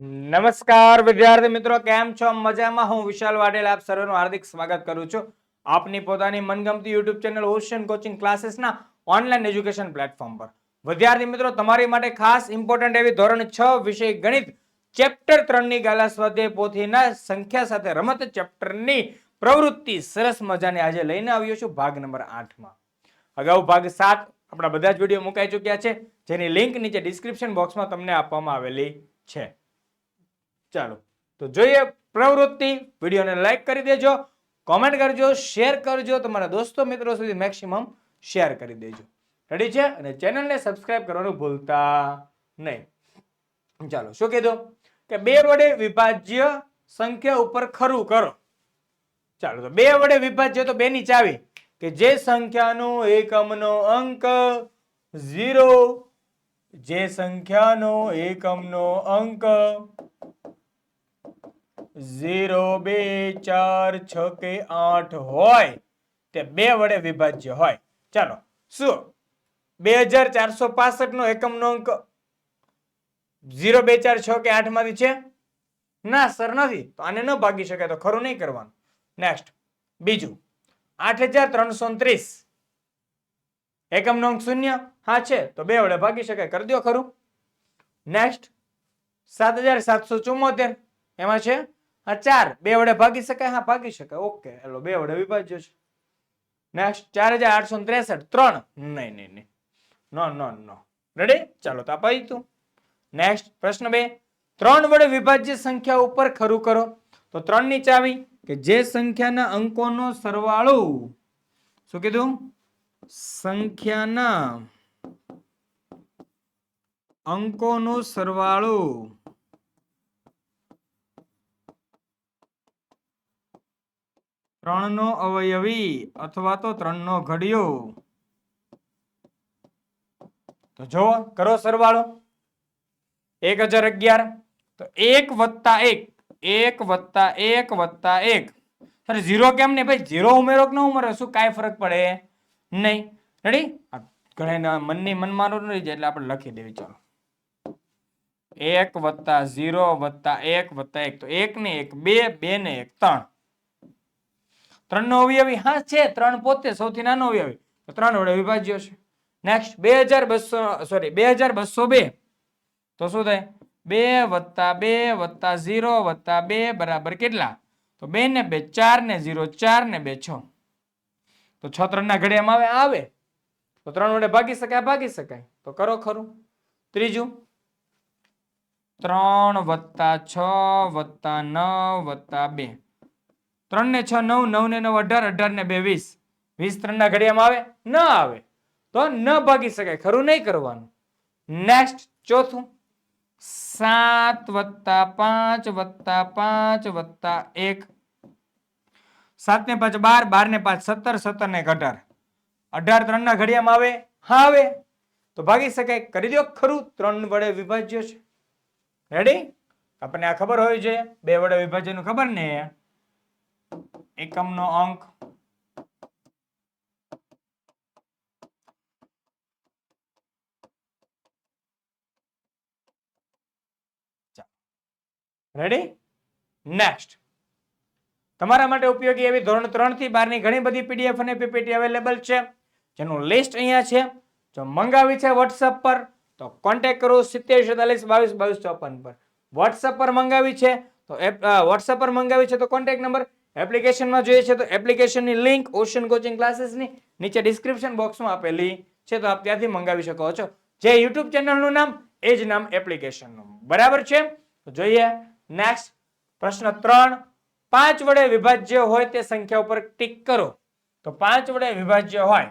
નમસ્કાર વિદ્યાર્થી મિત્રો, કેમ છો? મજામાં? હું વિશાલ વાઢેલ આપ સર્વનું હાર્દિક સ્વાગત કરું છું આપની પોતાની મનગમતી યુટ્યુબ ચેનલ ઓશન કોચિંગ ક્લાસીસના ઓનલાઈન એજ્યુકેશન પ્લેટફોર્મ પર. વિદ્યાર્થી મિત્રો, તમારી માટે ખાસ ઇમ્પોર્ટન્ટ એવી ધોરણ 6 વિષય ગણિત ચેપ્ટર 3 ની ગાલા સ્વાધ્યાય પોથીના સંખ્યા સાથે રમત ચેપ્ટરની પ્રવૃત્તિ સરસ મજાની આજે લઈને આવ્યો છું ભાગ નંબર 8 માં. અગાઉ ભાગ 7 આપણા બધા જ વિડીયો મુકાઈ ચૂક્યા છે, જેની લિંક નીચે ડિસ્ક્રિપ્શન બોક્સમાં તમને આપવામાં આવેલી છે. ચાલો તો જોઈએ પ્રવૃત્તિ. વિડીયોને લાઈક કરી દેજો, કોમેન્ટ કરજો, શેર કરજો, તમારા દોસ્તો મિત્રો સુધી મેક્સિમમ શેર કરી દેજો. રેડી છે? અને ચેનલને સબસ્ક્રાઇબ કરવાનું ભૂલતા નહીં. ચાલો, શું કીધું કે 2 વડે વિભાજ્ય સંખ્યા ઉપર ખરું કરો. ચાલો, તો 2 વડે વિભાજ્ય તો 2 ની ચાવી કે જે સંખ્યાનો એકમનો અંક 0, જે સંખ્યાનો એકમનો અંક 0, 2, 4, 6 કે 8 હોય તે 2 વડે વિભાજ્ય હોય. ચાલો, શું 2465 નો એકમનો અંક 0, 2, 4, 6 કે 8 માંથી છે? ના સર, નથી. તો આને ન ભાગી શકાય, તો ખરું નહીં કરવાનું. નેક્સ્ટ, બીજું 8330 એકમનો અંક 0, હા છે, તો 2 વડે ભાગી શકાય, કરી દો ખરું. નેક્સ્ટ 7774 એમાં છે? હા 4, 2 વડે ભાગી શકાય? હા ભાગી શકાય. ઓકે, હેલો, 2 વડે વિભાજ્ય છે. નેક્સ્ટ 4863 3, નહીં, નો. રેડી? ચાલો, તો અપાઈ તું. નેક્સ્ટ પ્રશ્ન 2, 3 વડે વિભાજ્ય સંખ્યા ઉપર ખરું કરો. તો 3 ની ચાવી કે જે સંખ્યાના અંકોનો સરવાળો, શું કીધું? સંખ્યાના અંકોનો સરવાળો 3 નો અવયવી અથવા તો 3 નો ઘડિયો. તો જો કરો સરવાળો 1011, તો 1 વત્તા 1, 1 વત્તા 1 વત્તા 1. સર 0 કેમ નહીં ભાઈ? 0 ઉમેરો કે ન ઉમેરો, શું કાંઈ ફરક પડે નહીં. રેડી? ઘણા મનની મનમારો નહીં જાય એટલે આપણે લખી દેવી. ચાલો, 1 વત્તા 0 વત્તા 1 વત્તા 1, તો 1 ને 1 2, 2 ને 1 3. 3 નો અવયવી હા છે, 3 પોતે સૌથી નાનો અવયવી, તો 3 વડે વિભાજ્ય છે. નેક્સ્ટ 2202, તો શું થાય? 2 વત્તા 2 વત્તા 0 વત્તા 2 બરાબર કેટલા? તો 2 ને 2 4 ને 0 4 ને 2 6. તો 6 3 ના ઘડિયામાં આવે, તો 3 વડે ભાગી શકાય, તો કરો ખરું. ત્રીજું 3 વત્તા 6 વત્તા 9 વત્તા 2, 3 ને 6 9, 9 ને 9 18, 18 ને 2 20, 20 3 ના ઘડિયામાં આવે? ન આવે, તો ન ભાગી શકાય, ખરું નહીં કરવાનું. નેક્સ્ટ ચોથું 7 વત્તા 5 વત્તા 5 વત્તા 1, 7 ને 5 12, 12 ને 5 17, 17 ને 18, 18 3 ના ઘડિયામાં આવે? હા આવે, તો ભાગી શકાય, કરી દો ખરું. 3 વડે વિભાજ્ય છે. રેડી? આપણને આ ખબર હોવી જોઈએ, 2 વડે વિભાજ્યનું ખબર ને. એકમનો અંક રેડી? નેક્સ્ટ તમારા માટે ઉપયોગી એવી ધોરણ 3 થી 12 ની ઘણી બધી પીડીએફ અને પીપીટી અવેલેબલ છે, જેનું લિસ્ટ અહીંયા છે. જો મંગાવી છે WhatsApp પર તો કોન્ટેક્ટ કરો 7047222254 પર. WhatsApp પર મંગાવી છે તો WhatsApp પર મંગાવી છે તો કોન્ટેક્ટ નંબર, એપ્લિકેશનમાં જોઈએ છે તો એપ્લિકેશનની લિંક ઓશન કોચિંગ ક્લાસીસની નીચે ડિસ્ક્રિપ્શન બોક્સમાં આપેલી છે, તો આપ ત્યાંથી મંગાવી શકો છો. જે યુટ્યુબ ચેનલનું નામ એ જ નામ એપ્લિકેશનનું. બરાબર છે? તો જોઈએ નેક્સ્ટ પ્રશ્ન 3, 5 વડે વિભાજ્ય હોય તે સંખ્યા ઉપર ટિક કરો. તો 5 વડે વિભાજ્ય હોય,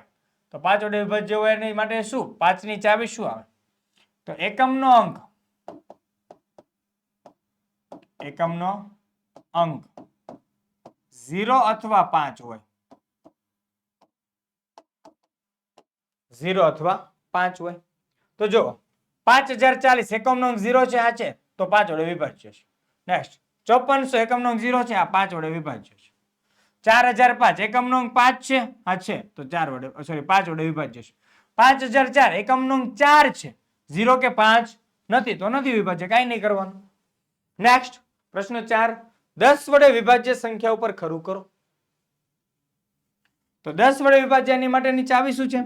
તો 5 વડે વિભાજ્ય હોય એની માટે શું? 5 ની ચાવી શું આવે? તો એકમનો અંક 0 અથવા 5 હોય, 0 અથવા 5 હોય. તો જો 5040 એકમનો અંક 0 છે, આ છે, તો 5 વડે વિભાજ્ય છે. નેક્સ્ટ 5400 એકમનો અંક 0 છે, આ 5 વડે વિભાજ્ય છે. 4005 એકમનો અંક 5 છે, આ છે, તો 5 વડે વિભાજ્ય છે. 5004 એકમનો અંક 4 છે, 0 કે 5 નથી, તો નથી વિભાજ્ય, કાંઈ નહીં કરવાનું. નેક્સ્ટ પ્રશ્ન 4, 10 વડે વિભાજ્ય સંખ્યા ઉપર ખરું કરો. તો 10 વડે વિભાજ્યની માટેની ચાવી શું છે?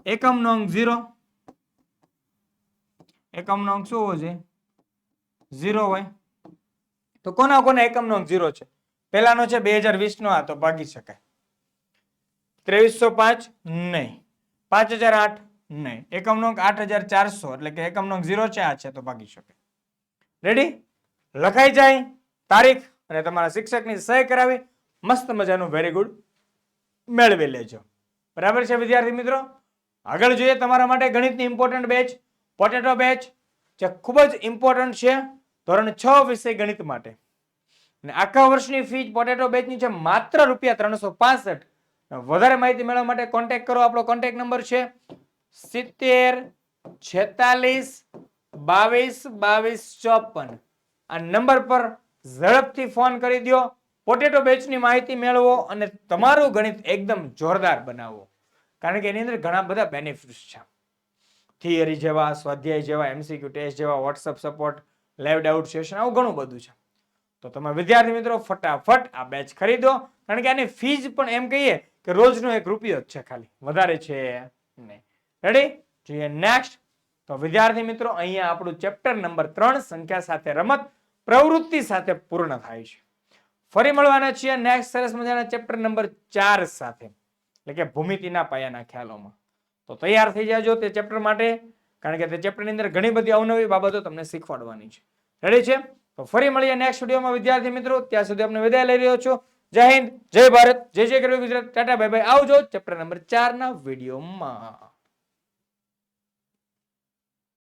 એકમ નો અંક 0. એકમ નો અંક શું હોવો જોઈએ? 0 હોય. તો કોના કોના એકમ નો અંક 0 છે? પહેલાનો છે 2020 નો, આ તો ભાગી શકાય. 2305 નહીં. 5008 નહીં. એકમ નો અંક 8400 એટલે કે એકમ નો અંક 0 છે, આ છે તો ભાગી શકાય. રેડી? લખાઈ જાય તારીખ અને તમારા શિક્ષકની સહી કરાવી મસ્ત મજાનું વેરી ગુડ મેળવી લેજો. બરાબર છે વિદ્યાર્થી મિત્રો? આગળ જોઈએ તમારા માટે ગણિતની ઇમ્પોર્ટન્ટ બેચ પોટેટો બેચ, જે ખૂબ જ ઇમ્પોર્ટન્ટ છે ધોરણ 6 વિષય ગણિત માટે. અને આખા વર્ષની ફી પોટેટો બેચની છે માત્ર ₹365. વધારે માહિતી મેળવવા માટે કોન્ટેક્ટ કરો. આપણો કોન્ટેક્ટ નંબર છે 70 46 22 22 54. આ નંબર પર ઝડપથી ફોન કરી દો. પોટેટો બેચની માહિતી મેળવો અને તમારું ગણિત એકદમ જોરદાર બનાવો. કારણ કે એની અંદર ઘણા બધા બેનિફિટ્સ છે. થિયરી જેવા, સ્વાધ્યાય જેવા, MCQ ટેસ્ટ જેવા, WhatsApp support, live doubt session, આવું ઘણું બધું છે. તો તમે વિદ્યાર્થી મિત્રો ફટાફટ આ બેચ ખરીદો. કારણ કે આની ફીસ પણ એમ કહીએ કે રોજનો ₹1 જ છે, ખાલી વધારે છે નહીં. રેડી? જોઈએ નેક્સ્ટ. તો વિદ્યાર્થી મિત્રો અહીંયા આપણું ચેપ્ટર નંબર 3 સંખ્યા સાથે રમત પ્રવૃત્તિ સાથે પૂર્ણ થાય છે. ફરી મળવાના છીએ નેક્સ્ટ સરસ મજાના ચેપ્ટર નંબર 4 સાથે, એટલે કે ભૂમિતિના પાયાના ખ્યાલોમાં. તો તૈયાર થઈ જાજો તે ચેપ્ટર માટે, કારણ કે તે ચેપ્ટરની અંદર ઘણી બધી અવનવી બાબતો તમને શીખવાડવાની છે. રેડી છે? તો ફરી મળીએ નેક્સ્ટ વિડીયોમાં વિદ્યાર્થી મિત્રો. ત્યાં સુધી આપણે વિદાય લઈ રહ્યો છું. જય હિન્દ, જય ભારત, જય જય ગરવી ગુજરાત. Tata bye bye. આવજો ચેપ્ટર નંબર 4 ના વિડીયોમાં.